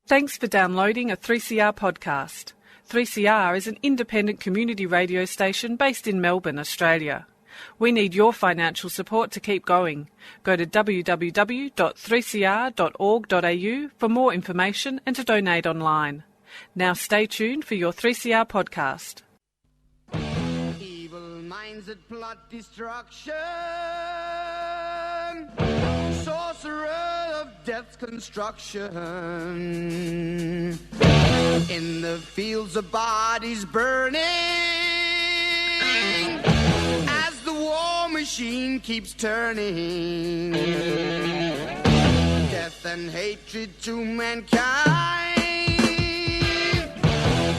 Thanks for downloading a 3CR podcast. 3CR is an independent community radio station based in Melbourne, Australia. We need your financial support to keep going. Go to www.3cr.org.au for more information and to donate online. Now stay tuned for your 3CR podcast. Evil minds that plot destruction, sorcerer of death's construction, in the fields of bodies burning, as the war machine keeps turning, death and hatred to mankind,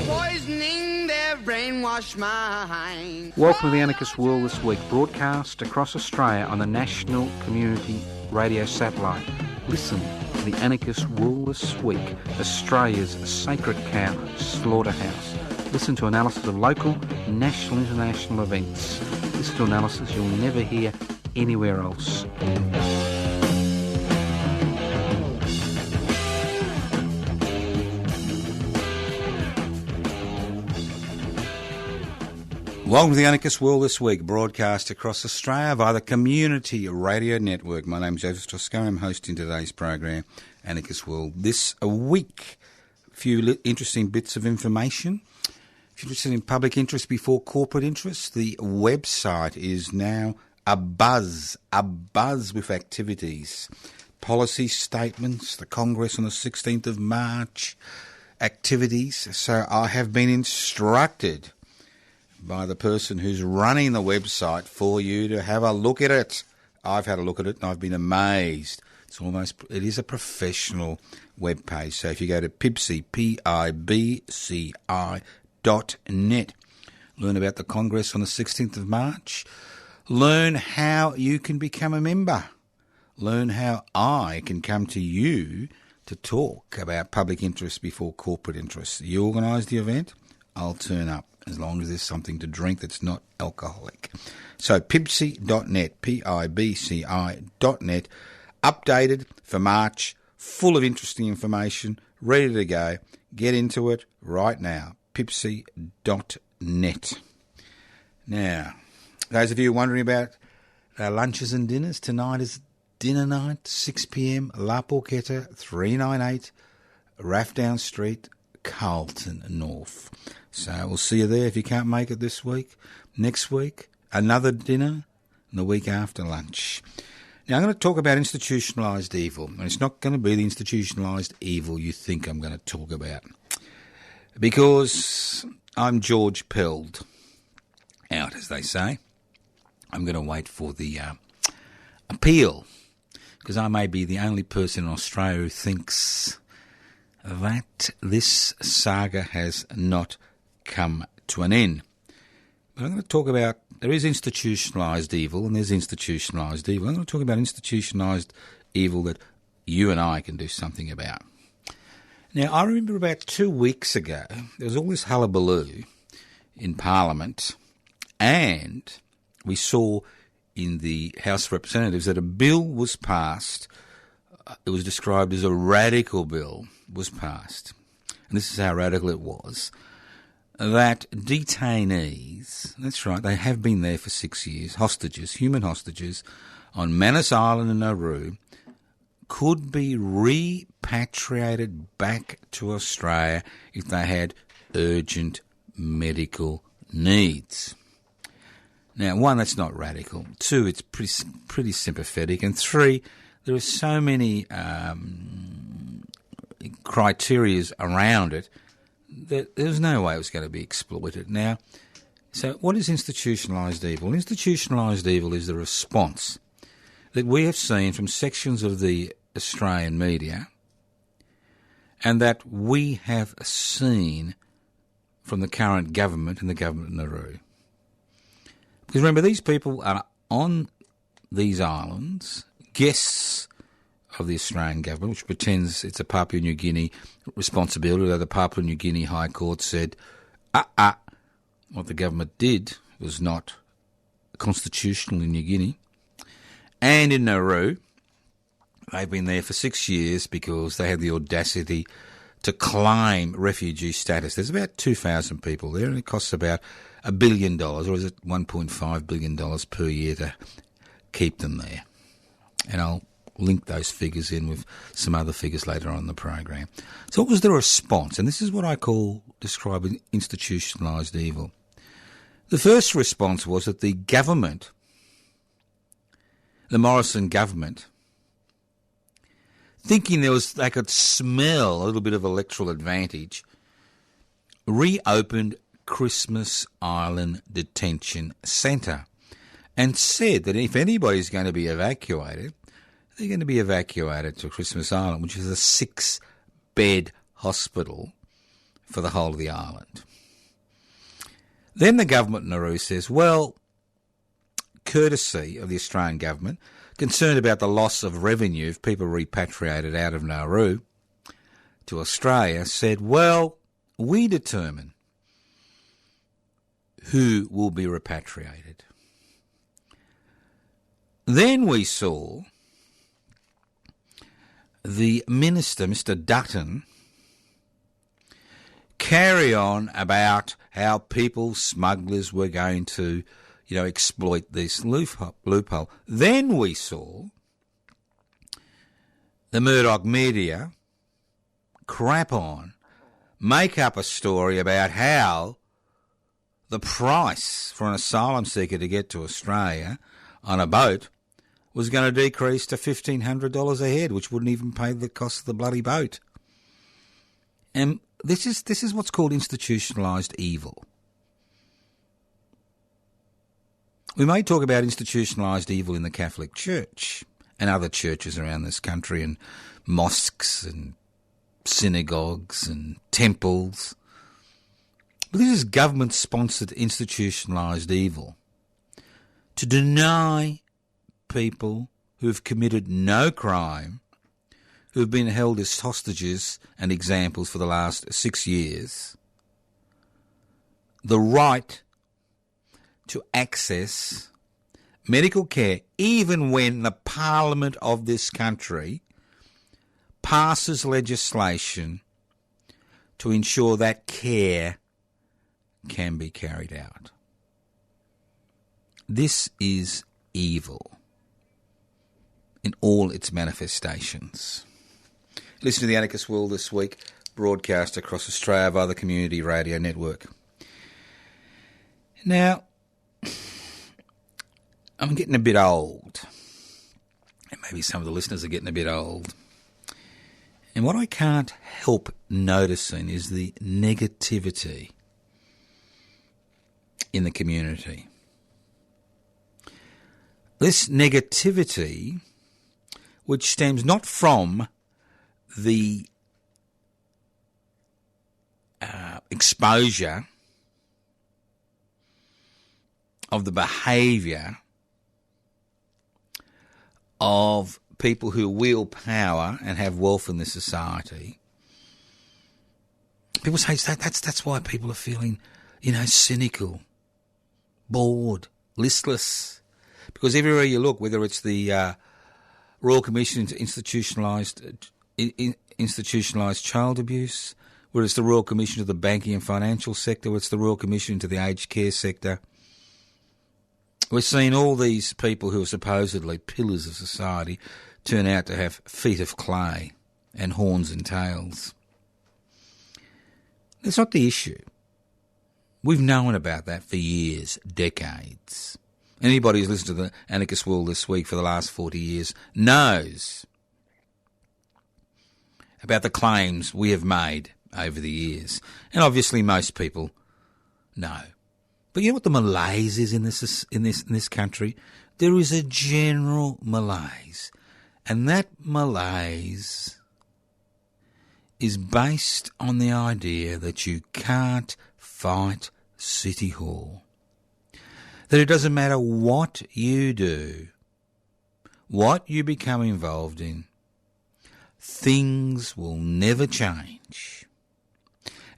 poisoning their brainwashed mind. Welcome to the Anarchist World This Week, broadcast across Australia on the National Community Radio Satellite. Listen to the Anarchist World This Week, Australia's sacred cow slaughterhouse. Listen to analysis of local, national, international events. Listen to analysis you'll never hear anywhere else. Welcome to the Anarchist World This Week, broadcast across Australia via the Community Radio Network. My name's Joseph Toscano. I'm hosting today's program, Anarchist World This Week. A few interesting bits of information. If you're interested in public interest before corporate interest, the website is now abuzz with activities. Policy statements, the Congress on the 16th of March, activities. So I have been instructed by the person who's running the website for you to have a look at it. I've had a look at it and I've been amazed. It is a professional web page. So if you go to pibci, pibci.net, learn about the Congress on the 16th of March, learn how you can become a member, learn how I can come to you to talk about public interest before corporate interest. You organise the event, I'll turn up, as long as there's something to drink that's not alcoholic. So pibci.net, pibci.net, updated for March, full of interesting information, ready to go. Get into it right now, pibci.net. Now, those of you wondering about lunches and dinners, tonight is dinner night, 6 p.m, La Porchetta, 398 Rathdown Street, Carlton North. So we'll see you there if you can't make it this week. Next week, another dinner, and the week after lunch. Now I'm going to talk about institutionalised evil, and it's not going to be the institutionalised evil you think I'm going to talk about, because I'm George Pelled out, as they say. I'm going to wait for the appeal, because I may be the only person in Australia who thinks that this saga has not come to an end. But I'm going to talk about, there is institutionalised evil and there's institutionalised evil. I'm going to talk about institutionalised evil that you and I can do something about. Now, I remember about 2 weeks ago, there was all this hullabaloo in Parliament, and we saw in the House of Representatives that a bill was passed. It was described as a radical bill was passed, and this is how radical it was, that detainees, that's right, they have been there for 6 years, hostages, human hostages, on Manus Island in Nauru, could be repatriated back to Australia if they had urgent medical needs. Now, one, that's not radical. Two, it's pretty sympathetic. And three, there are so many criteria around it that there's no way it was going to be exploited. Now, so what is institutionalised evil? Institutionalised evil is the response that we have seen from sections of the Australian media and that we have seen from the current government and the government in Nauru. Because remember, these people are on these islands, guests of the Australian government, which pretends it's a Papua New Guinea responsibility, although the Papua New Guinea High Court said, what the government did was not constitutional in New Guinea. And in Nauru, they've been there for 6 years because they had the audacity to claim refugee status. There's about 2,000 people there, and it costs about $1 billion, or is it $1.5 billion per year to keep them there. And I'll link those figures in with some other figures later on in the program. So what was the response? And this is what I call describing institutionalised evil. The first response was that the government, the Morrison government, thinking they could smell a little bit of electoral advantage, reopened Christmas Island Detention Centre and said that if anybody's going to be evacuated, they're going to be evacuated to Christmas Island, which is a 6-bed hospital for the whole of the island. Then the government in Nauru says, well, courtesy of the Australian government, concerned about the loss of revenue if people repatriated out of Nauru to Australia, said, well, we determine who will be repatriated. Then we saw the minister, Mr. Dutton, carry on about how people, smugglers, were going to, exploit this loophole. Then we saw the Murdoch media crap on, make up a story about how the price for an asylum seeker to get to Australia on a boat was going to decrease to $1,500 a head, which wouldn't even pay the cost of the bloody boat. And this is what's called institutionalised evil. We may talk about institutionalised evil in the Catholic Church and other churches around this country, and mosques and synagogues and temples. But this is government-sponsored institutionalised evil. To deny people who have committed no crime, who have been held as hostages and examples for the last 6 years, the right to access medical care, even when the Parliament of this country passes legislation to ensure that care can be carried out. This is evil in all its manifestations. Listen to the Anarchist World this week, broadcast across Australia via the Community Radio Network. Now, I'm getting a bit old, and maybe some of the listeners are getting a bit old. And what I can't help noticing is the negativity in the community. This negativity, which stems not from the exposure of the behaviour of people who wield power and have wealth in this society. People say that's why people are feeling, cynical, bored, listless. Because everywhere you look, whether it's the Royal Commission into institutionalised child abuse, whether it's the Royal Commission to the banking and financial sector, whether it's the Royal Commission to the aged care sector, we're seeing all these people who are supposedly pillars of society turn out to have feet of clay and horns and tails. That's not the issue. We've known about that for years, decades. Anybody who's listened to the Anarchist World this week for the last 40 years knows about the claims we have made over the years. And obviously most people know. But you know what the malaise is in this country? There is a general malaise. And that malaise is based on the idea that you can't fight City Hall. That it doesn't matter what you do, what you become involved in, things will never change.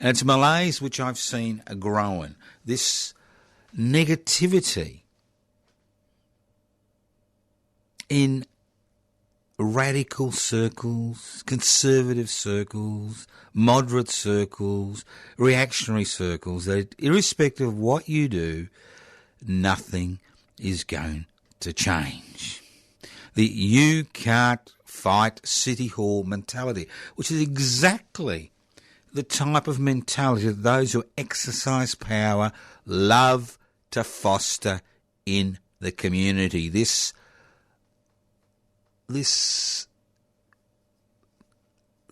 And it's malaise which I've seen growing. This negativity in radical circles, conservative circles, moderate circles, reactionary circles, that irrespective of what you do, nothing is going to change. The you can't fight City Hall mentality, which is exactly the type of mentality that those who exercise power love to foster in the community. This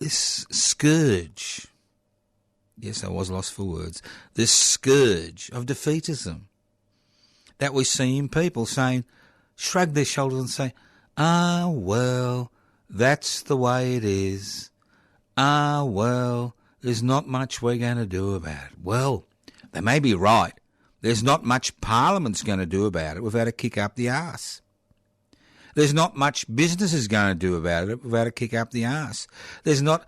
scourge, yes, I was lost for words, this scourge of defeatism that we see in people saying, shrug their shoulders and say, well, that's the way it is. Well, there's not much we're going to do about it. Well, they may be right. There's not much Parliament's going to do about it without a kick up the arse. There's not much business is going to do about it without a kick up the arse. There's not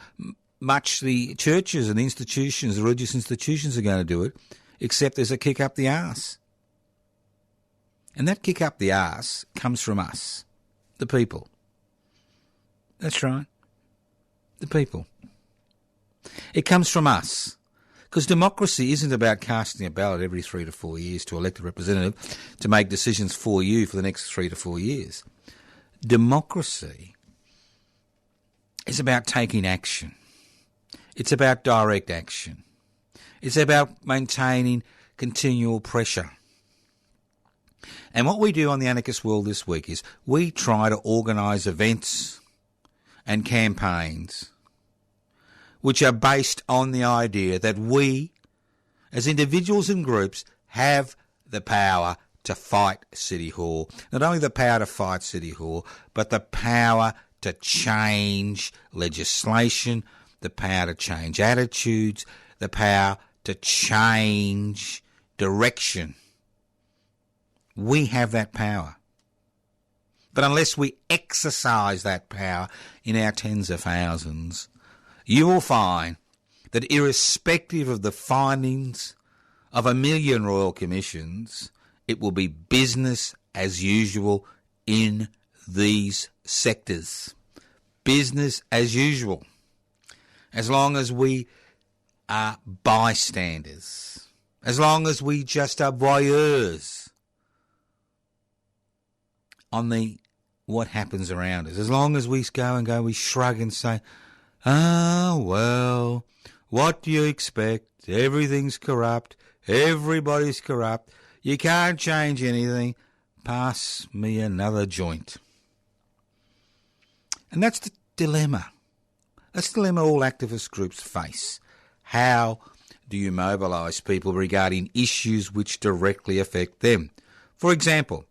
much the churches and the institutions, the religious institutions are going to do it, except there's a kick up the arse. And that kick up the arse comes from us, the people. That's right, the people. It comes from us. Because democracy isn't about casting a ballot every 3 to 4 years to elect a representative to make decisions for you for the next 3 to 4 years. Democracy is about taking action. It's about direct action. It's about maintaining continual pressure. And what we do on the Anarchist World this week is we try to organise events and campaigns which are based on the idea that we, as individuals and groups, have the power to fight City Hall. Not only the power to fight City Hall, but the power to change legislation, the power to change attitudes, the power to change direction. We have that power. But unless we exercise that power in our tens of thousands, you will find that irrespective of the findings of 1 million royal commissions, it will be business as usual in these sectors. Business as usual. As long as we are bystanders. As long as we just are voyeurs on what happens around us. As long as we we shrug and say, well, what do you expect? Everything's corrupt. Everybody's corrupt. You can't change anything. Pass me another joint. And that's the dilemma. That's the dilemma all activist groups face. How do you mobilise people regarding issues which directly affect them? For example,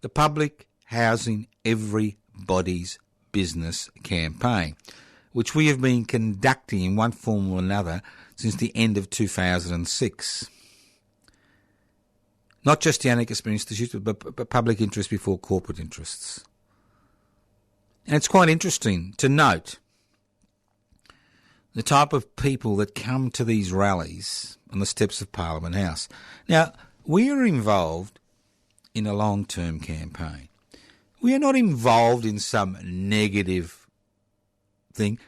the Public Housing Everybody's Business campaign, which we have been conducting in one form or another since the end of 2006. Not just the Anarchist Institute, but public interest before corporate interests. And it's quite interesting to note the type of people that come to these rallies on the steps of Parliament House. Now, we are involved in a long-term campaign. We are not involved in some negative thing.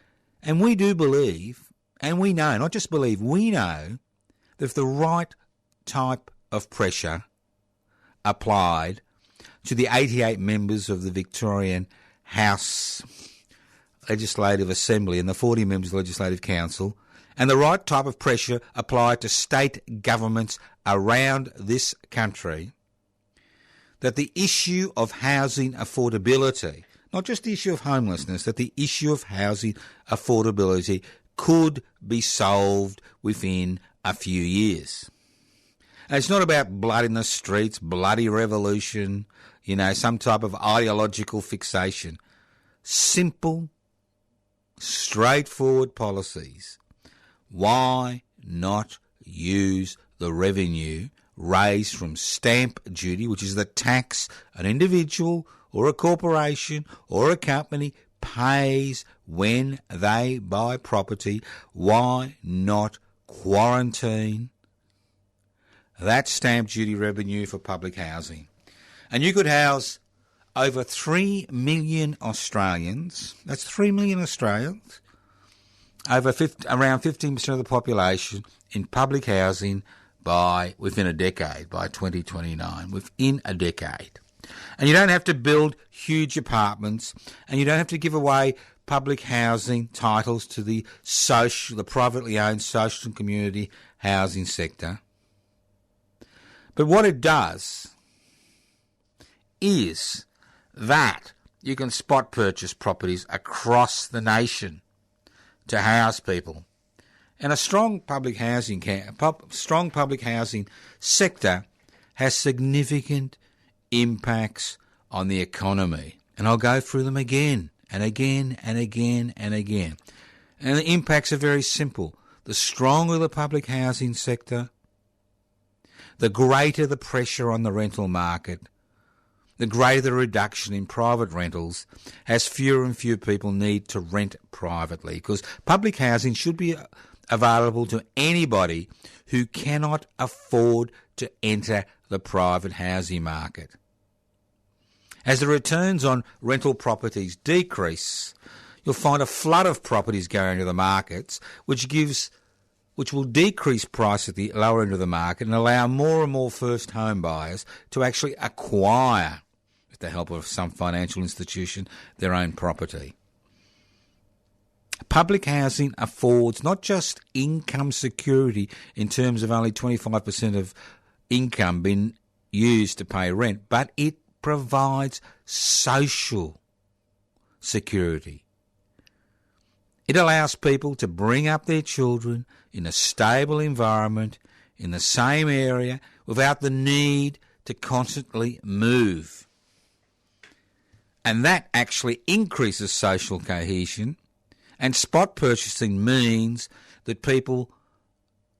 And we do believe, and we know, not just believe, we know that if the right type of pressure applied to the 88 members of the Victorian House Legislative Assembly and the 40 members of the Legislative Council, and the right type of pressure applied to state governments around this country, that the issue of housing affordability, not just the issue of homelessness, that the issue of housing affordability could be solved within a few years. And it's not about blood in the streets, bloody revolution, some type of ideological fixation. Simple, straightforward policies. Why not use the revenue raised from stamp duty, which is the tax an individual or a corporation or a company pays when they buy property? Why not quarantine that stamp duty revenue for public housing? And you could house over 3 million Australians, that's 3 million Australians, around 15% of the population in public housing within a decade, by 2029, within a decade. And you don't have to build huge apartments, and you don't have to give away public housing titles to the privately owned social and community housing sector. But what it does is that you can spot purchase properties across the nation to house people. And a strong public housing sector has significant impacts on the economy. And I'll go through them again and again and again and again. And the impacts are very simple. The stronger the public housing sector, the greater the pressure on the rental market, the greater the reduction in private rentals, as fewer and fewer people need to rent privately, because public housing should be available to anybody who cannot afford to enter the private housing market. As the returns on rental properties decrease, you'll find a flood of properties going to the markets, which will decrease price at the lower end of the market and allow more and more first home buyers to actually acquire, with the help of some financial institution, their own property. Public housing affords not just income security in terms of only 25% of income being used to pay rent, but it provides social security. It allows people to bring up their children in a stable environment in the same area without the need to constantly move. And that actually increases social cohesion. And spot purchasing means that people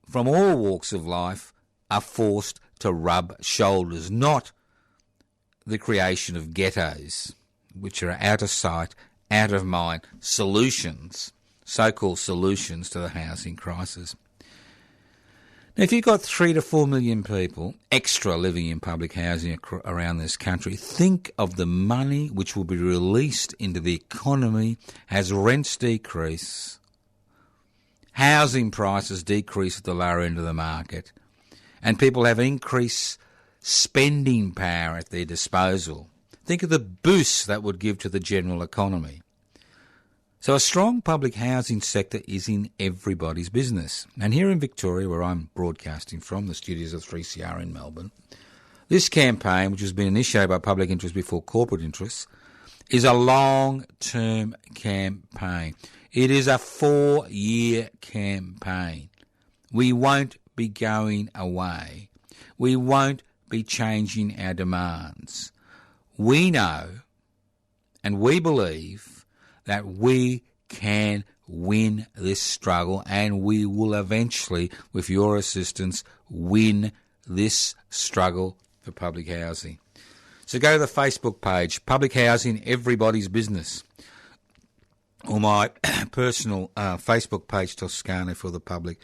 from all walks of life are forced to rub shoulders, not the creation of ghettos, which are out of sight, out of mind solutions, so-called solutions to the housing crisis. Now, if you've got 3 to 4 million people extra living in public housing around this country, think of the money which will be released into the economy as rents decrease, housing prices decrease at the lower end of the market, and people have increased spending power at their disposal. Think of the boost that would give to the general economy. So a strong public housing sector is in everybody's business. And here in Victoria, where I'm broadcasting from, the studios of 3CR in Melbourne, this campaign, which has been initiated by public interest before corporate interests, is a long-term campaign. It is a 4-year campaign. We won't be going away. We won't be changing our demands. We know and we believe that we can win this struggle, and we will eventually, with your assistance, win this struggle for public housing. So go to the Facebook page, Public Housing Everybody's Business, or my personal Facebook page, Toscano for the Public,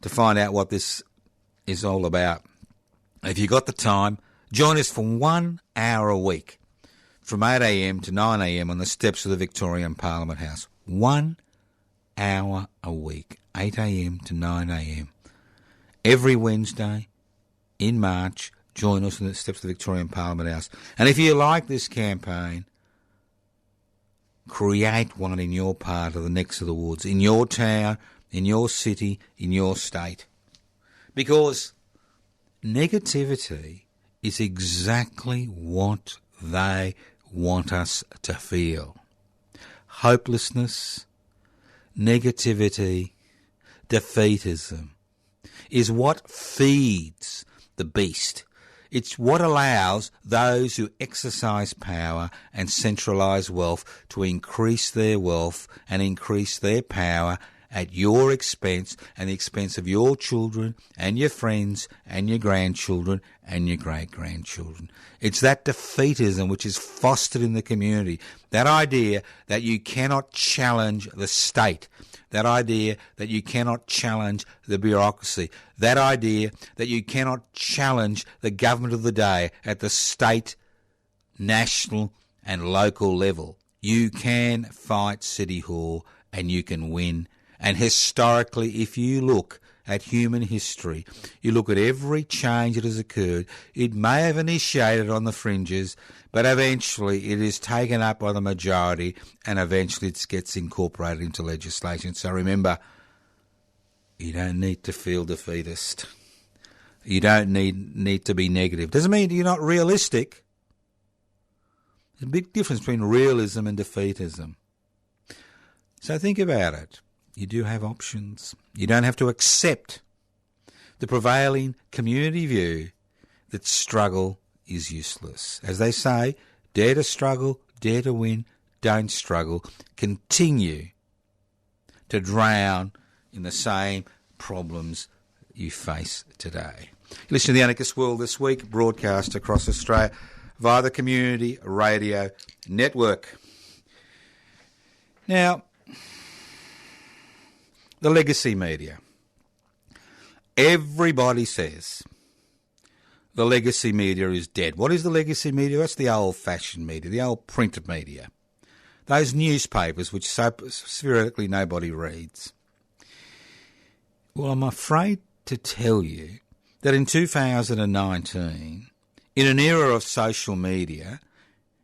to find out what this is all about. If you've got the time, join us for 1 hour a week, from 8 a.m. to 9 a.m. on the steps of the Victorian Parliament House. 1 hour a week, 8 a.m. to 9 a.m. Every Wednesday in March, join us on the steps of the Victorian Parliament House. And if you like this campaign, create one in your part of the necks of the woods, in your town, in your city, in your state. Because negativity is exactly what they want us to feel. Hopelessness, negativity, defeatism is what feeds the beast. It's what allows those who exercise power and centralise wealth to increase their wealth and increase their power at your expense and the expense of your children and your friends and your grandchildren and your great-grandchildren. It's that defeatism which is fostered in the community, that idea that you cannot challenge the state, that idea that you cannot challenge the bureaucracy, that idea that you cannot challenge the government of the day at the state, national and local level. You can fight City Hall and you can win. And historically, if you look at human history, you look at every change that has occurred, it may have initiated on the fringes, but eventually it is taken up by the majority and eventually it gets incorporated into legislation. So remember, you don't need to feel defeatist. You don't need to be negative. Doesn't mean you're not realistic. There's a big difference between realism and defeatism. So think about it. You do have options. You don't have to accept the prevailing community view that struggle is useless. As they say, dare to struggle, dare to win, don't struggle. Continue to drown in the same problems you face today. You listen to The Anarchist World This Week, broadcast across Australia via the Community Radio Network. Now, the legacy media. Everybody says the legacy media is dead. What is the legacy media? That's the old-fashioned media, the old printed media. Those newspapers which so theoretically nobody reads. Well, I'm afraid to tell you that in 2019, in an era of social media,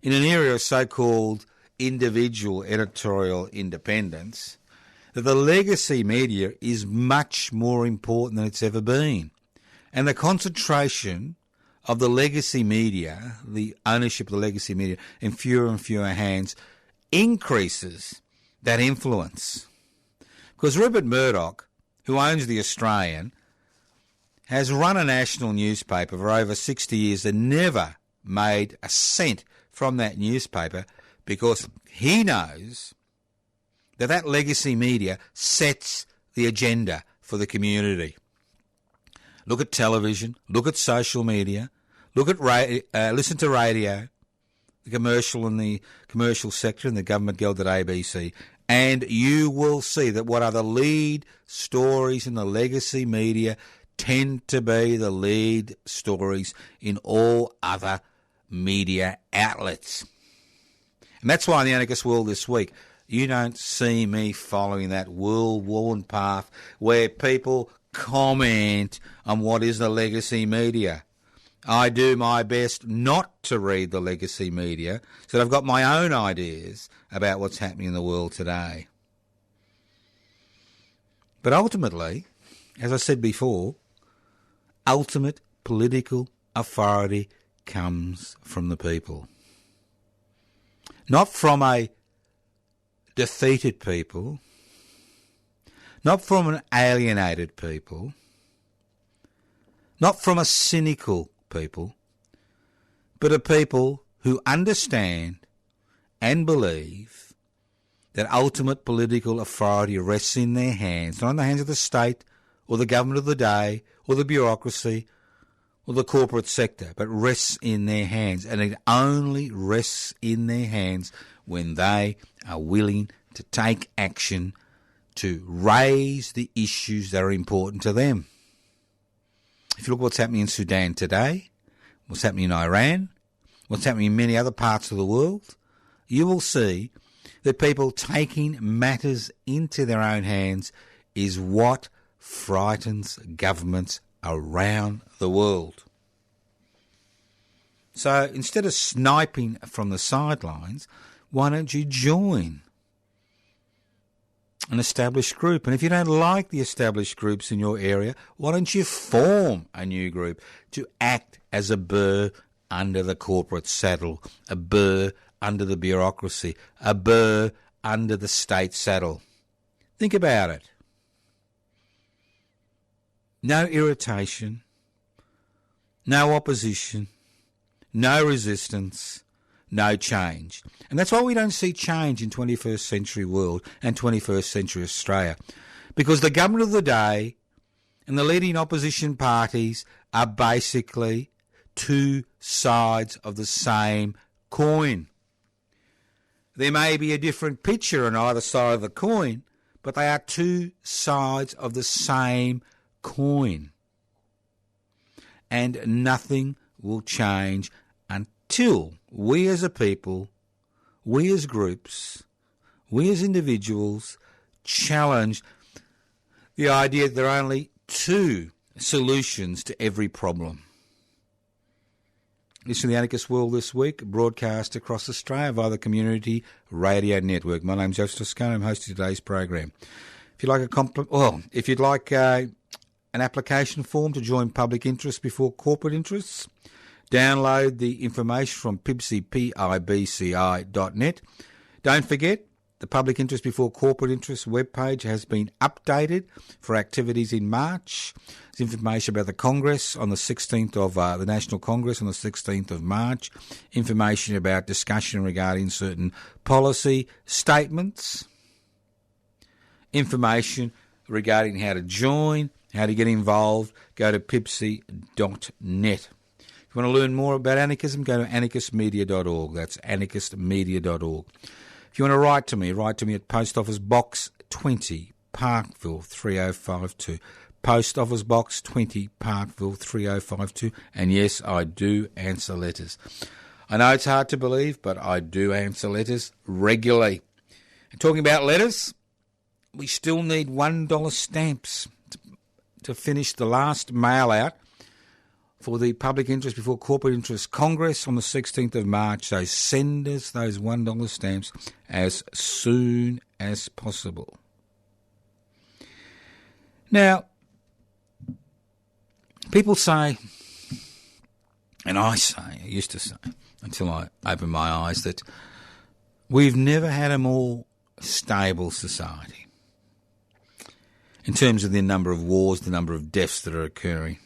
in an era of so-called individual editorial independence, that the legacy media is much more important than it's ever been. And the concentration of the legacy media, the ownership of the legacy media, in fewer and fewer hands increases that influence. Because Rupert Murdoch, who owns The Australian, has run a national newspaper for over 60 years and never made a cent from that newspaper because he knows that legacy media sets the agenda for the community. Look at television, look at social media, look at listen to radio, the commercial sector and the government gelded ABC, and you will see that what are the lead stories in the legacy media tend to be the lead stories in all other media outlets. And that's why in The Anarchist World This Week, you don't see me following that well-worn path where people comment on what is the legacy media. I do my best not to read the legacy media so that I've got my own ideas about what's happening in the world today. But ultimately, as I said before, ultimate political authority comes from the people. Not from a defeated people, not from an alienated people, not from a cynical people, but a people who understand and believe that ultimate political authority rests in their hands, not in the hands of the state or the government of the day or the bureaucracy or the corporate sector, but rests in their hands. And it only rests in their hands when they are willing to take action to raise the issues that are important to them. If you look at what's happening in Sudan today, what's happening in Iran, what's happening in many other parts of the world, you will see that people taking matters into their own hands is what frightens governments around the world. So instead of sniping from the sidelines, why don't you join an established group? And if you don't like the established groups in your area, why don't you form a new group to act as a burr under the corporate saddle, a burr under the bureaucracy, a burr under the state saddle? Think about it. No irritation, no opposition, no resistance, no change. And that's why we don't see change in 21st century world and 21st century Australia. Because the government of the day and the leading opposition parties are basically two sides of the same coin. There may be a different picture on either side of the coin, but they are two sides of the same coin. And nothing will change until until we as a people, we as groups, we as individuals challenge the idea that there are only two solutions to every problem. Listen to the Anarchist World this week, broadcast across Australia via the Community Radio Network. My name's Joseph Toscano. I'm hosting today's program. If you'd like an application form to join public interest before corporate interests, download the information from pibci.net. Don't forget, the Public Interest Before Corporate Interests webpage has been updated for activities in March. There's information about the Congress on the 16th of the National Congress on the 16th of March. Information about discussion regarding certain policy statements. Information regarding how to join, how to get involved. Go to pibci.net. If you want to learn more about anarchism, go to anarchistmedia.org. That's anarchistmedia.org. If you want to write to me at Post Office Box 20, Parkville 3052. Post Office Box 20, Parkville 3052. And yes, I do answer letters. I know it's hard to believe, but I do answer letters regularly. And talking about letters, we still need $1 stamps to finish the last mail out for the Public Interest Before Corporate Interest Congress on the 16th of March. So send us those $1 stamps as soon as possible. Now, people say, and I used to say, until I opened my eyes, that we've never had a more stable society in terms of the number of wars, the number of deaths that are occurring.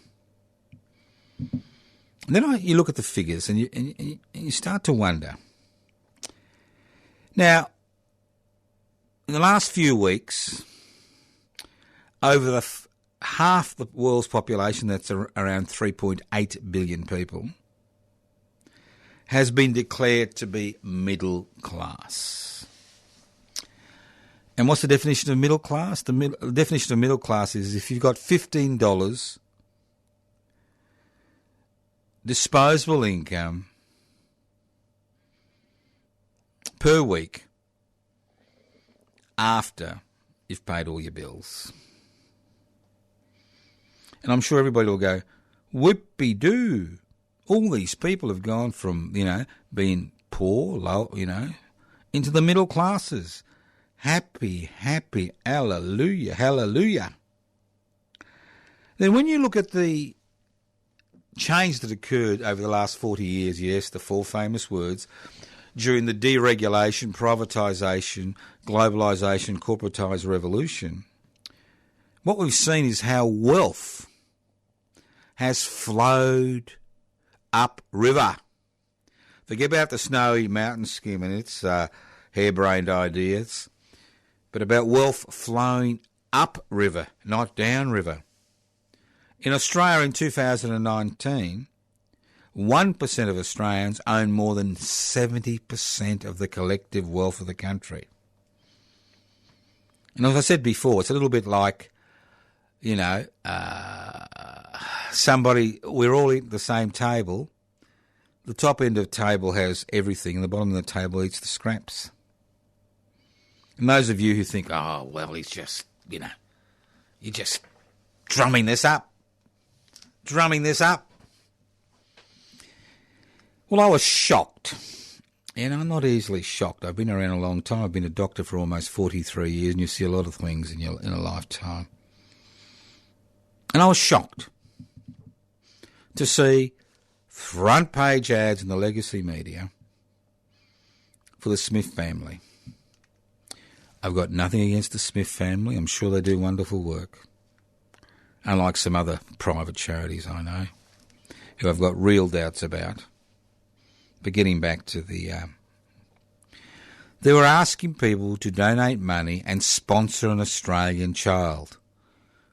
And then you look at the figures and you start to wonder. Now, in the last few weeks, over half the world's population, that's around 3.8 billion people, has been declared to be middle class. And what's the definition of middle class? The definition of middle class is if you've got $15 disposable income per week after you've paid all your bills. And I'm sure everybody will go, whoopee-doo. All these people have gone from, being poor, low, into the middle classes. Happy, hallelujah, hallelujah. Then when you look at the change that occurred over the last 40 years, yes, the four famous words, during the deregulation, privatisation, globalisation, corporatised revolution, what we've seen is how wealth has flowed upriver. Forget about the snowy mountain skim and its harebrained ideas, but about wealth flowing upriver, not downriver. In Australia in 2019, 1% of Australians own more than 70% of the collective wealth of the country. And as I said before, it's a little bit like, we're all eating at the same table. The top end of the table has everything, and the bottom of the table eats the scraps. And those of you who think, oh, well, he's just, you're just drumming this up. Well, I was shocked. And I'm not easily shocked. I've been around a long time. I've been a doctor for almost 43 years, and you see a lot of things in a lifetime. And I was shocked to see front page ads in the legacy media for the Smith family. I've got nothing against the Smith family. I'm sure they do wonderful work. Unlike some other private charities I know, who I've got real doubts about. But getting back to they were asking people to donate money and sponsor an Australian child.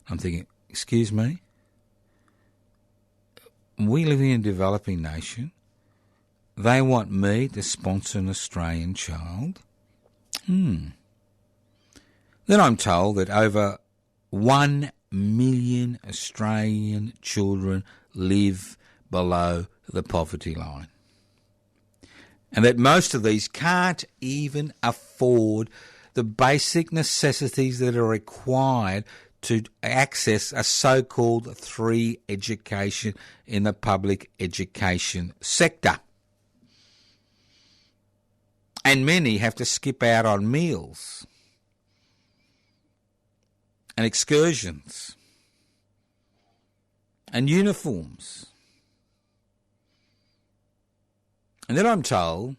I'm thinking, excuse me? We live in a developing nation. They want me to sponsor an Australian child? Then I'm told that over 1 million Australian children live below the poverty line. and that most of these can't even afford the basic necessities that are required to access a so-called free education in the public education sector. And many have to skip out on meals and excursions and uniforms. And then I'm told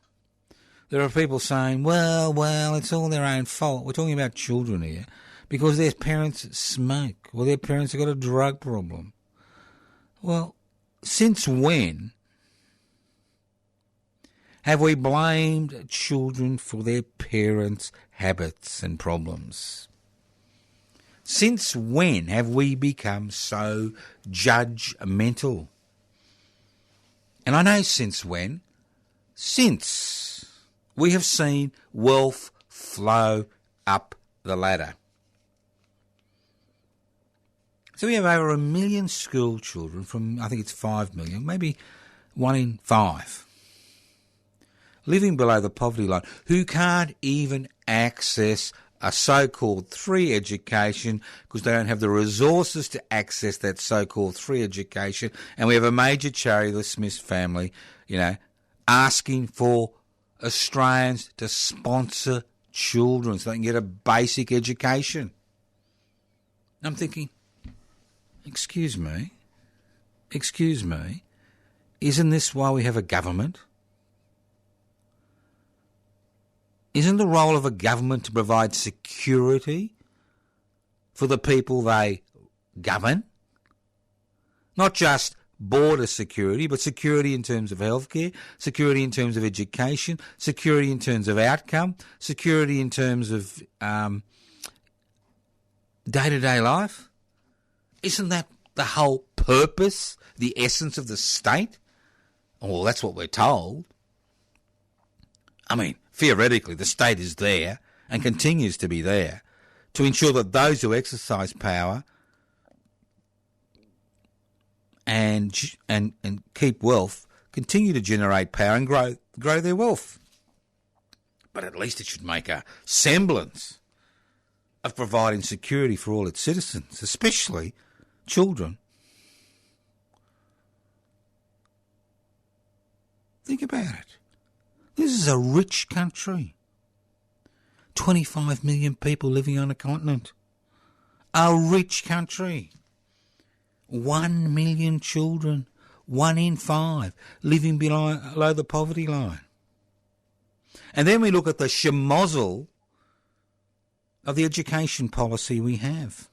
there are people saying, well, it's all their own fault. We're talking about children here because their parents smoke or their parents have got a drug problem. Well, since when have we blamed children for their parents' habits and problems? Since when have we become so judgmental? And I know since when. Since we have seen wealth flow up the ladder. So we have over 1 million school children from, I think it's 5 million, maybe 1 in 5, living below the poverty line, who can't even access a so-called free education because they don't have the resources to access that so-called free education. And we have a major charity, the Smith family, asking for Australians to sponsor children so they can get a basic education. I'm thinking, excuse me, isn't this why we have a government? Isn't the role of a government to provide security for the people they govern? Not just border security, but security in terms of healthcare, security in terms of education, security in terms of outcome, security in terms of day-to-day life. Isn't that the whole purpose, the essence of the state? Well, that's what we're told. I mean, theoretically, the state is there and continues to be there to ensure that those who exercise power and keep wealth continue to generate power and grow their wealth. But at least it should make a semblance of providing security for all its citizens, especially children. Think about it. This is a rich country. 25 million people living on a continent. A rich country. 1 million children, 1 in 5, living below the poverty line. And then we look at the schmozzle of the education policy we have.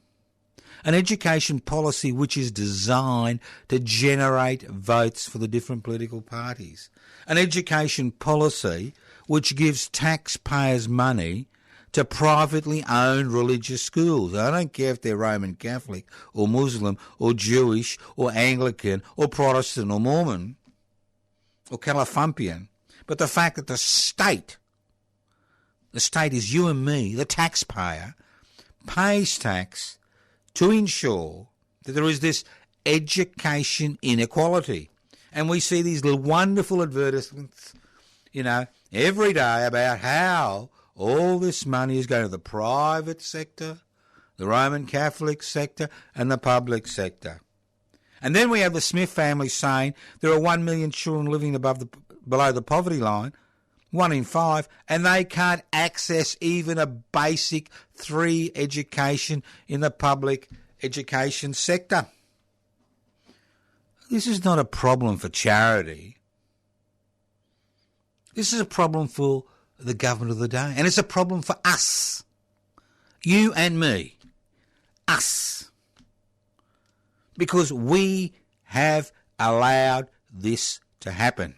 An education policy which is designed to generate votes for the different political parties. An education policy which gives taxpayers money to privately owned religious schools. I don't care if they're Roman Catholic or Muslim or Jewish or Anglican or Protestant or Mormon or Califumpian, but the fact that the state is you and me, the taxpayer, pays tax to ensure that there is this education inequality. And we see these little wonderful advertisements, every day about how all this money is going to the private sector, the Roman Catholic sector, and the public sector. And then we have the Smith family saying there are 1 million children living below the poverty line, 1 in 5, and they can't access even a basic free education in the public education sector. This is not a problem for charity. This is a problem for the government of the day. And it's a problem for us. You and me. Us. Because we have allowed this to happen.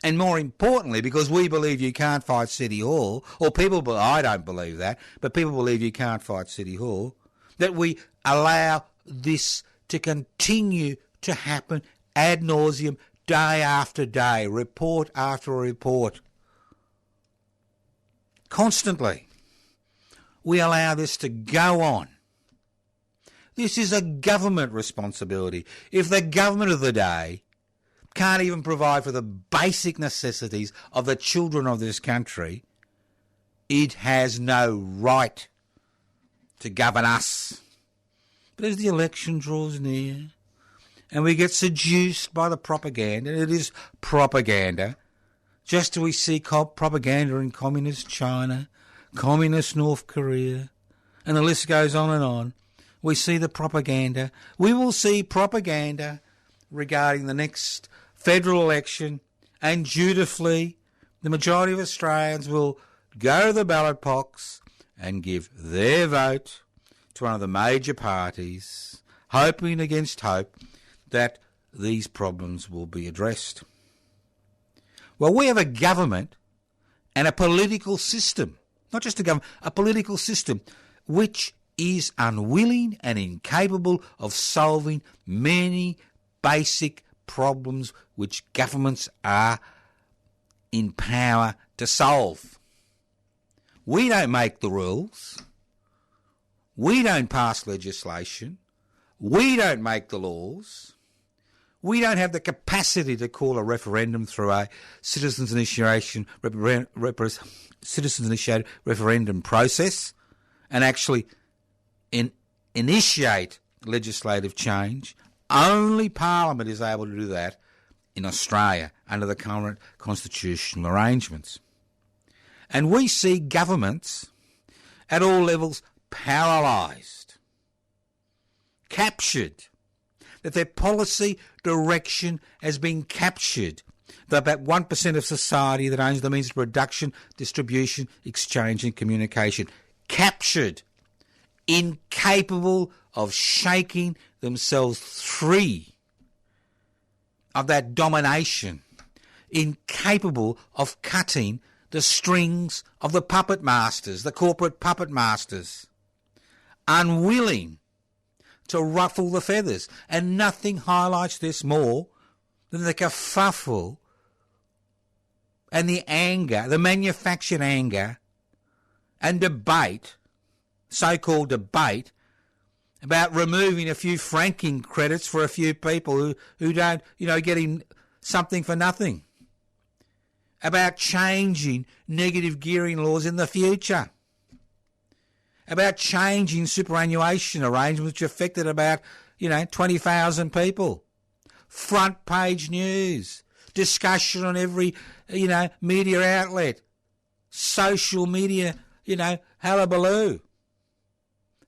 And more importantly, because we believe you can't fight City Hall, or I don't believe that, but people believe you can't fight City Hall, that we allow this to continue to happen ad nauseum, day after day, report after report. Constantly. We allow this to go on. This is a government responsibility. If the government of the day can't even provide for the basic necessities of the children of this country, it has no right to govern us. But as the election draws near and we get seduced by the propaganda, and it is propaganda, just as we see propaganda in communist China, communist North Korea, and the list goes on, we see the propaganda. We will see propaganda regarding the next federal election, and dutifully the majority of Australians will go to the ballot box and give their vote to one of the major parties, hoping against hope that these problems will be addressed. Well, we have a government and a political system, not just a government, a political system, which is unwilling and incapable of solving many basic problems which governments are in power to solve. We don't make the rules. We don't pass legislation. We don't make the laws. We don't have the capacity to call a referendum through a citizens initiated referendum process and actually initiate legislative change. Only Parliament is able to do that in Australia under the current constitutional arrangements. And we see governments at all levels paralysed, captured, that their policy direction has been captured. That about 1% of society that owns the means of production, distribution, exchange and communication, captured, incapable of shaking themselves free of that domination, incapable of cutting the strings of the puppet masters, the corporate puppet masters, unwilling to ruffle the feathers. And nothing highlights this more than the kerfuffle and the anger, the manufactured anger and debate, so-called debate, about removing a few franking credits for a few people who don't, getting something for nothing. About changing negative gearing laws in the future. About changing superannuation arrangements which affected about, 20,000 people. Front page news. Discussion on every, media outlet. Social media, hullabaloo.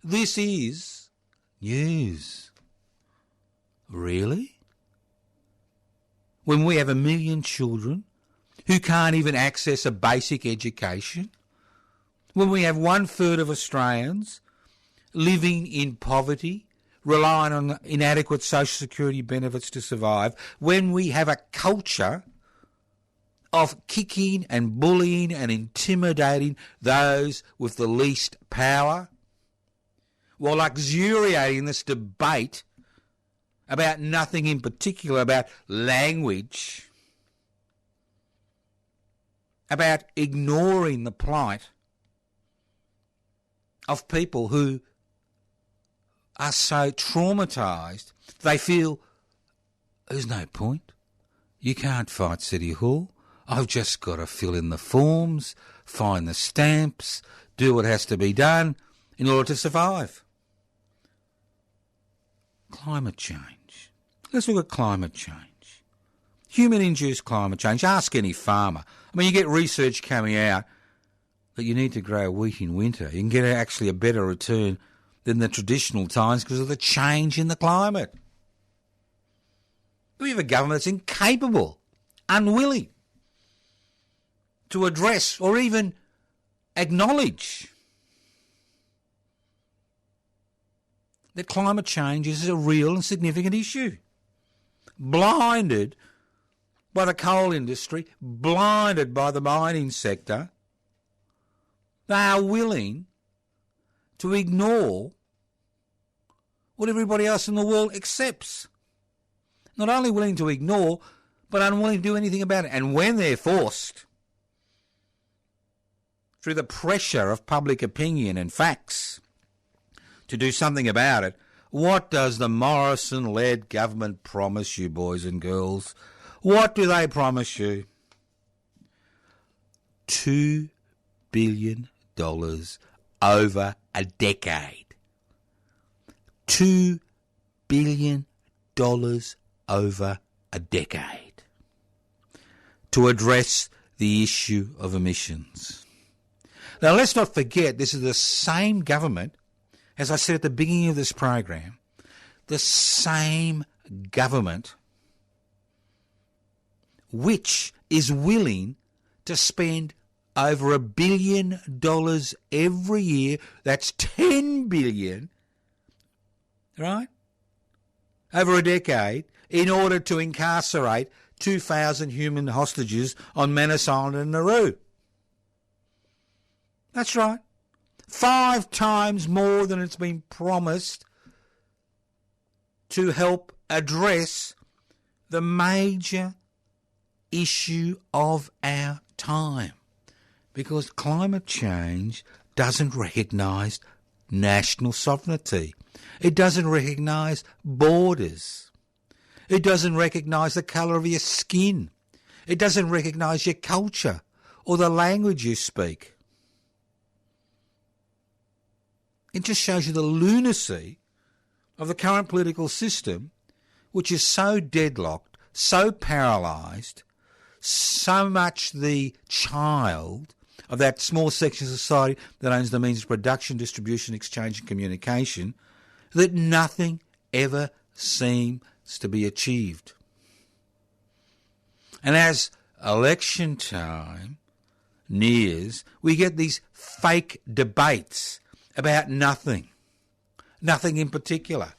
This is news. Really? When we have 1 million children who can't even access a basic education, when we have 1/3 of Australians living in poverty, relying on inadequate social security benefits to survive, when we have a culture of kicking and bullying and intimidating those with the least power, while luxuriating this debate about nothing in particular, about language, about ignoring the plight of people who are so traumatised they feel there's no point. You can't fight City Hall. I've just got to fill in the forms, find the stamps, do what has to be done in order to survive. Climate change. Let's look at climate change. Human-induced climate change. Ask any farmer. I mean, you get research coming out that you need to grow wheat in winter. You can get actually a better return than the traditional times because of the change in the climate. We have a government that's incapable, unwilling to address or even acknowledge that climate change is a real and significant issue. Blinded by the coal industry, blinded by the mining sector, they are willing to ignore what everybody else in the world accepts. Not only willing to ignore, but unwilling to do anything about it. And when they're forced, through the pressure of public opinion and facts, to do something about it, what does the Morrison-led government promise you, boys and girls? What do they promise you? $2 billion over a decade. $2 billion over a decade to address the issue of emissions. Now, let's not forget, this is the same government, as I said at the beginning of this program, the same government which is willing to spend over $1 billion every year. That's $10 billion, right, over a decade, in order to incarcerate 2,000 human hostages on Manus Island and Nauru. That's right. 5 times more than it's been promised to help address the major issue of our time. Because climate change doesn't recognise national sovereignty. It doesn't recognise borders. It doesn't recognise the colour of your skin. It doesn't recognise your culture or the language you speak. It just shows you the lunacy of the current political system, which is so deadlocked, so paralysed, so much the child of that small section of society that owns the means of production, distribution, exchange and communication, that nothing ever seems to be achieved. And as election time nears, we get these fake debates about nothing in particular.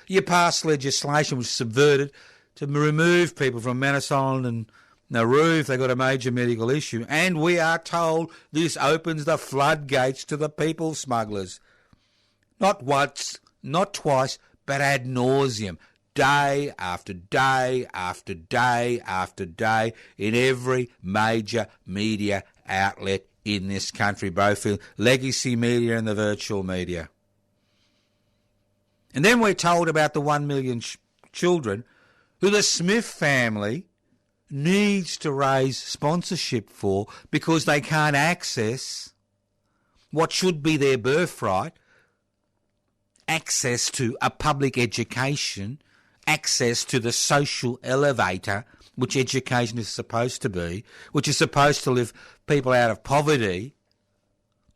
You pass legislation which is subverted to remove people from Manus Island and Nauru if they've got a major medical issue, and we are told this opens the floodgates to the people smugglers. Not once, not twice, but ad nauseum, day after day after day after day, in every major media outlet in this country, both in legacy media and the virtual media. And then we're told about the 1 million children who the Smith family needs to raise sponsorship for because they can't access what should be their birthright, access to a public education, access to the social elevator, which education is supposed to be, which is supposed to lift people out of poverty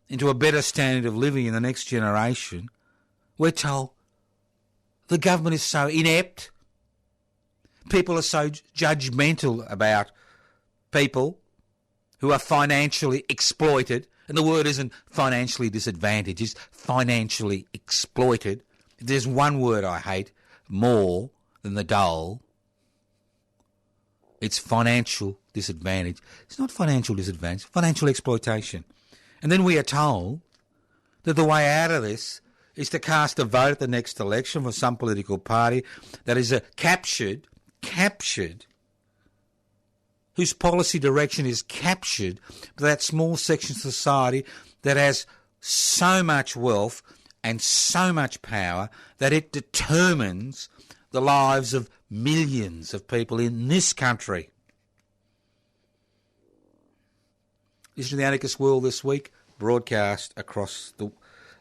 into a better standard of living in the next generation. We're told the government is so inept. People are so judgmental about people who are financially exploited. And the word isn't financially disadvantaged, it's financially exploited. If there's one word I hate more than the dole, it's financial disadvantage. It's not financial disadvantage, financial exploitation. And then we are told that the way out of this is to cast a vote at the next election for some political party that is captured, whose policy direction is captured by that small section of society that has so much wealth and so much power that it determines the lives of millions of people in this country. Listen to the Anarchist World this week, broadcast across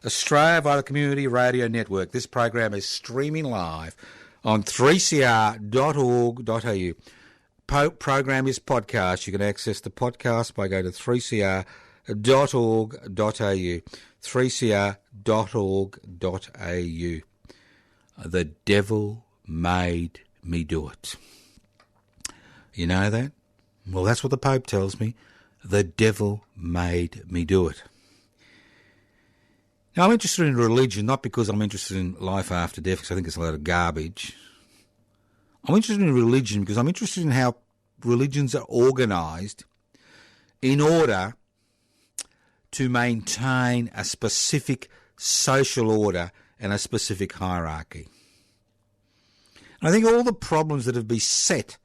Australia via the Community Radio Network. This program is streaming live on 3cr.org.au. Program is podcast. You can access the podcast by going to 3cr.org.au. 3cr.org.au. The devil made me do it. You know that? Well, that's what the Pope tells me. The devil made me do it. Now, I'm interested in religion, not because I'm interested in life after death, because I think it's a load of garbage. I'm interested in religion because I'm interested in how religions are organised in order to maintain a specific social order and a specific hierarchy. And I think all the problems that have beset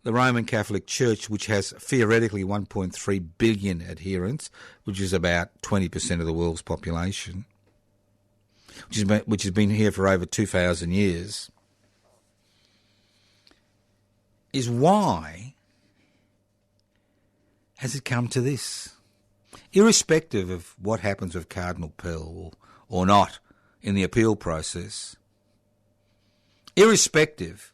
the Roman Catholic Church, which has theoretically 1.3 billion adherents, which is about 20% of the world's population, which has been here for over 2,000 years, is why has it come to this? Irrespective of what happens with Cardinal Pell or not in the appeal process, irrespective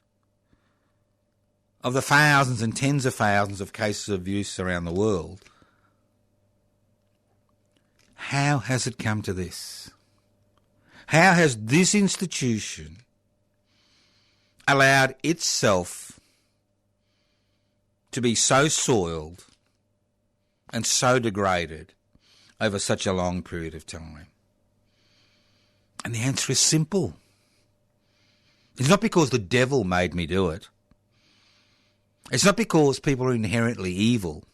of the thousands and tens of thousands of cases of abuse around the world, how has it come to this? How has this institution allowed itself to be so soiled and so degraded over such a long period of time? And the answer is simple. It's not because the devil made me do it. It's not because people are inherently evil.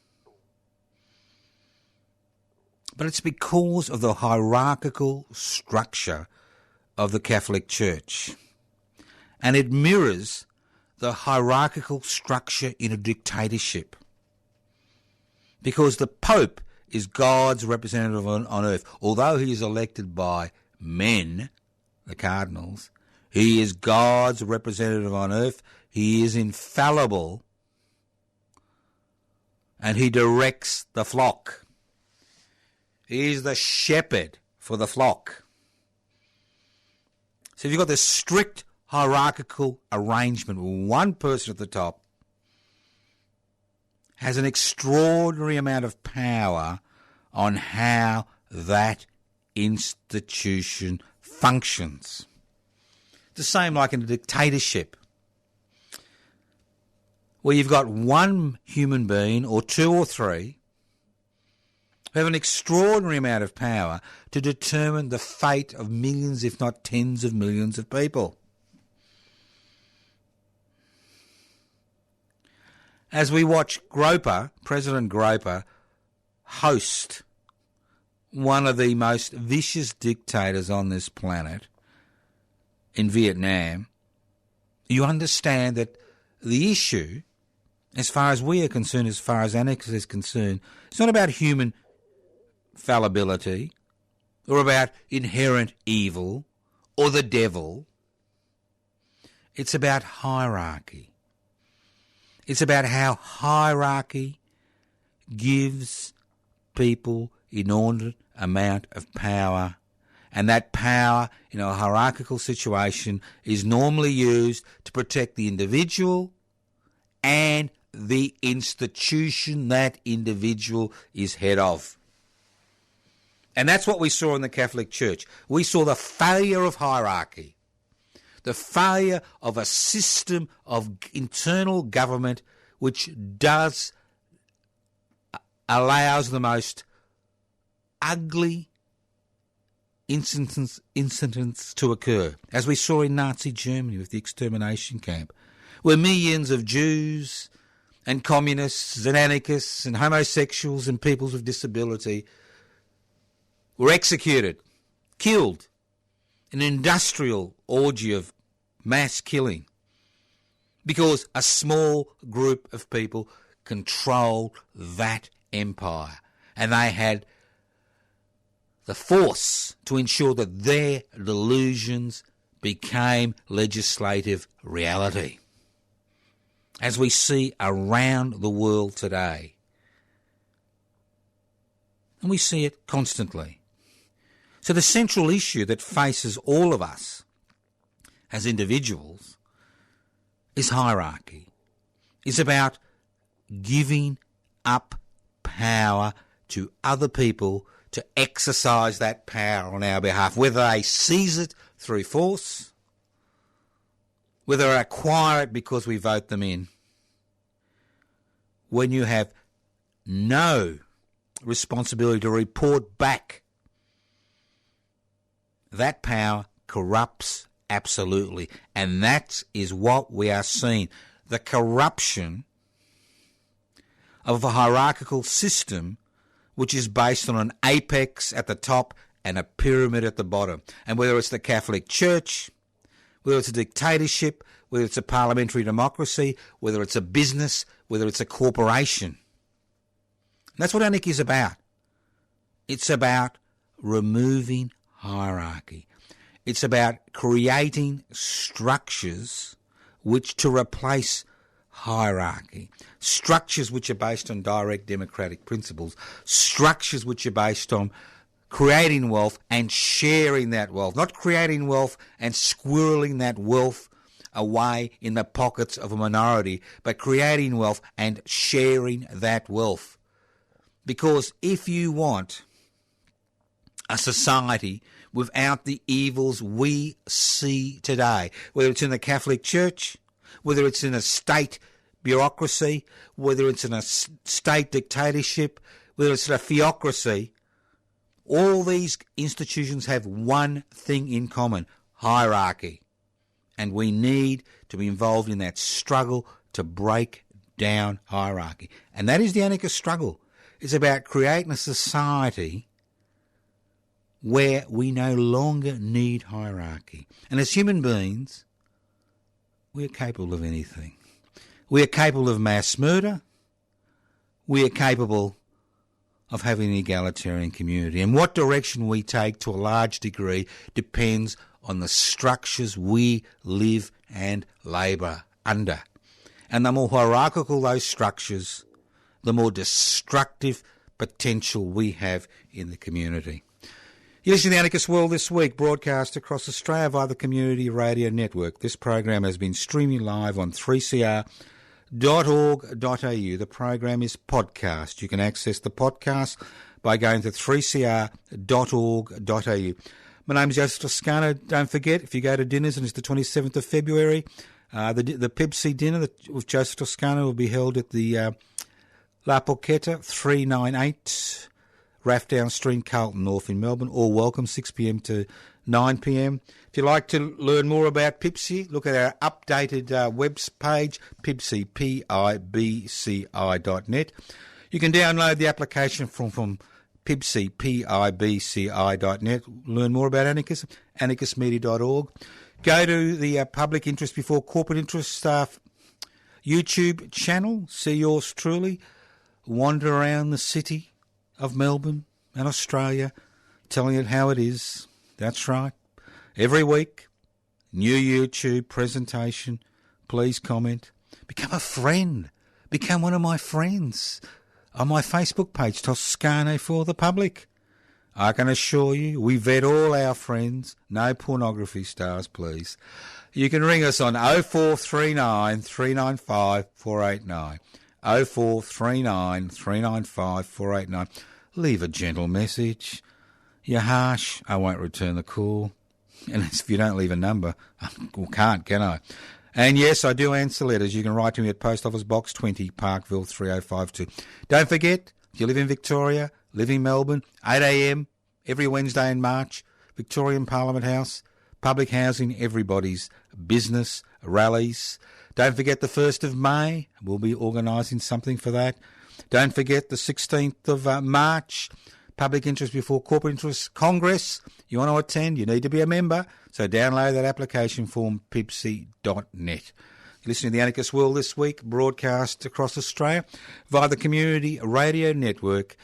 But it's because of the hierarchical structure of the Catholic Church. And it mirrors the hierarchical structure in a dictatorship. Because the Pope is God's representative on earth. Although he is elected by men, the cardinals, he is God's representative on earth. He is infallible. And he directs the flock. He is the shepherd for the flock. So if you've got this strict hierarchical arrangement, one person at the top has an extraordinary amount of power on how that institution functions. The same like in a dictatorship, where you've got one human being or two or three who have an extraordinary amount of power to determine the fate of millions, if not tens of millions of people. As we watch Groper, President Groper, host one of the most vicious dictators on this planet in Vietnam, you understand that the issue, as far as we are concerned, as far as Annex is concerned, it's not about human fallibility or about inherent evil or the devil. It's about hierarchy. It's about how hierarchy gives people inordinate amount of power, and that power in a hierarchical situation is normally used to protect the individual and the institution that individual is head of. And that's what we saw in the Catholic Church. We saw the failure of hierarchy, the failure of a system of internal government which allows the most ugly incidents to occur, as we saw in Nazi Germany with the extermination camp, where millions of Jews and communists and anarchists and homosexuals and people with disability were executed, killed, in an industrial orgy of mass killing, because a small group of people controlled that empire, and they had the force to ensure that their delusions became legislative reality, as we see around the world today. And we see it constantly. So the central issue that faces all of us as individuals is hierarchy. It's about giving up power to other people to exercise that power on our behalf, whether they seize it through force, whether they acquire it because we vote them in. When you have no responsibility to report back, that power corrupts absolutely. And that is what we are seeing. The corruption of a hierarchical system which is based on an apex at the top and a pyramid at the bottom. And whether it's the Catholic Church, whether it's a dictatorship, whether it's a parliamentary democracy, whether it's a business, whether it's a corporation. And that's what anarchy is about. It's about removing hierarchy. It's about creating structures which to replace hierarchy. Structures which are based on direct democratic principles. Structures which are based on creating wealth and sharing that wealth. Not creating wealth and squirreling that wealth away in the pockets of a minority, but creating wealth and sharing that wealth. Because if you want a society without the evils we see today, whether it's in the Catholic Church, whether it's in a state bureaucracy, whether it's in a state dictatorship, whether it's a theocracy, all these institutions have one thing in common: hierarchy. And we need to be involved in that struggle to break down hierarchy. And that is the anarchist struggle. It's about creating a society where we no longer need hierarchy. And as human beings, we are capable of anything. We are capable of mass murder. We are capable of having an egalitarian community. And what direction we take to a large degree depends on the structures we live and labour under. And the more hierarchical those structures, the more destructive potential we have in the community. You're listening to The Anarchist World This Week, broadcast across Australia via the Community Radio Network. This program has been streaming live on 3cr.org.au. The program is podcast. You can access the podcast by going to 3cr.org.au. My name is Joseph Toscano. Don't forget, if you go to dinners, and it's the 27th of February, the PIBC dinner with Joseph Toscano will be held at the La Porchetta, 398 Rathdown Street, Carlton North in Melbourne. All welcome, 6 p.m. to 9 p.m. If you'd like to learn more about PIBC, look at our updated web page, PIBC, PIBCI.net. You can download the application from PIBC, PIBCI.net. Learn more about anarchism, anarchistmedia.org. Go to the Public Interest Before Corporate Interest YouTube channel. See yours truly wander around the city of Melbourne and Australia, telling it how it is. That's right. Every week, new YouTube presentation. Please comment. Become a friend. Become one of my friends on my Facebook page, Toscano for the Public. I can assure you, we vet all our friends. No pornography stars, please. You can ring us on 0439 395 489. 0439 395 489. Leave a gentle message. You're harsh, I won't return the call. And if you don't leave a number, I can't, can I? And yes, I do answer letters. You can write to me at Post Office Box 20, Parkville 3052. Don't forget, if you live in Victoria, live in Melbourne, 8 a.m. every Wednesday in March, Victorian Parliament House, public housing, everybody's business, rallies. Don't forget the 1st of May, we'll be organising something for that. Don't forget the 16th of March, Public Interest Before Corporate Interest Congress. You want to attend, you need to be a member, so download that application form, pibc.net. You're listening to The Anarchist World This Week, broadcast across Australia via the Community Radio Network,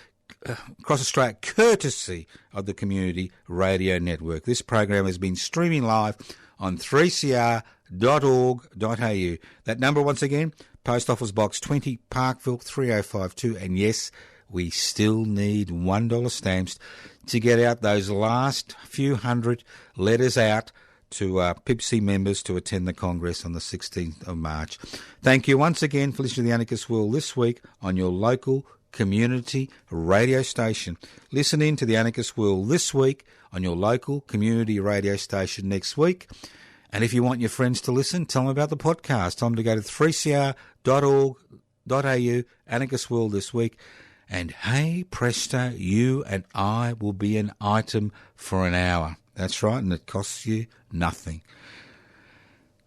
across Australia, courtesy of the Community Radio Network. This program has been streaming live on 3cr.org.au. That number once again, Post Office Box 20, Parkville 3052. And yes, we still need $1 stamps to get out those last few hundred letters out to PIBC members to attend the Congress on the 16th of March. Thank you once again for listening to The Anarchist World This Week on your local community radio station. Listen in to The Anarchist World This Week on your local community radio station next week. And if you want your friends to listen, tell them about the podcast. Tell them to go to 3cr.org.au, Anarchist World This Week. And hey, presto, you and I will be an item for an hour. That's right, and it costs you nothing.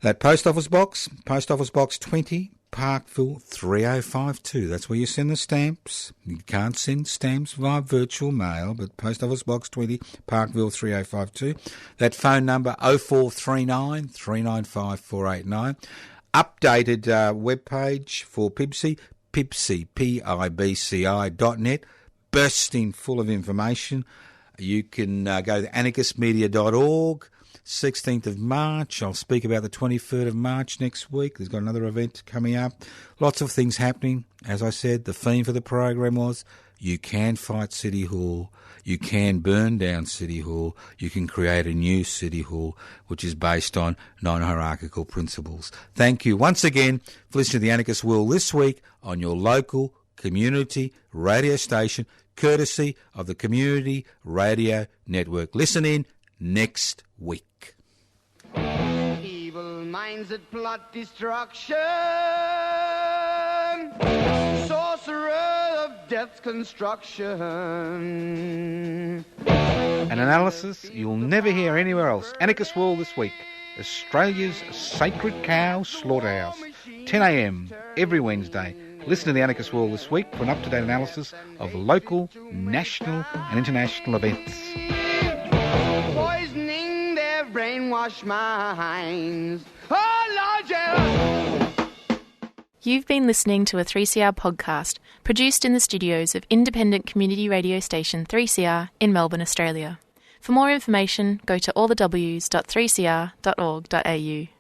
That Post Office Box 20, Parkville 3052. That's where you send the stamps. You can't send stamps via virtual mail, but Post Office Box 20, Parkville 3052. That phone number 0439 395 489. Updated webpage for PIBC, PIBC, PIBCI.net, bursting full of information. You can go to anarchistmedia.org, 16th of March. I'll speak about the 23rd of March next week. There's got another event coming up. Lots of things happening. As I said, the theme for the program was you can fight City Hall. You can burn down City Hall. You can create a new City Hall, which is based on non-hierarchical principles. Thank you once again for listening to The Anarchist World this week on your local community radio station, courtesy of the Community Radio Network. Listen in next week. Evil minds that plot destruction, sorcerer of death's construction. An analysis you'll never hear anywhere else. Anarchist World this week. Australia's Sacred Cow Slaughterhouse. 10 a.m. every Wednesday. Listen to The Anarchist World this week for an up-to-date analysis of local, national and international events. Poisoning their brainwashed minds. Oh, Lord, yeah. You've been listening to a 3CR podcast produced in the studios of independent community radio station 3CR in Melbourne, Australia. For more information, go to allthews.3cr.org.au.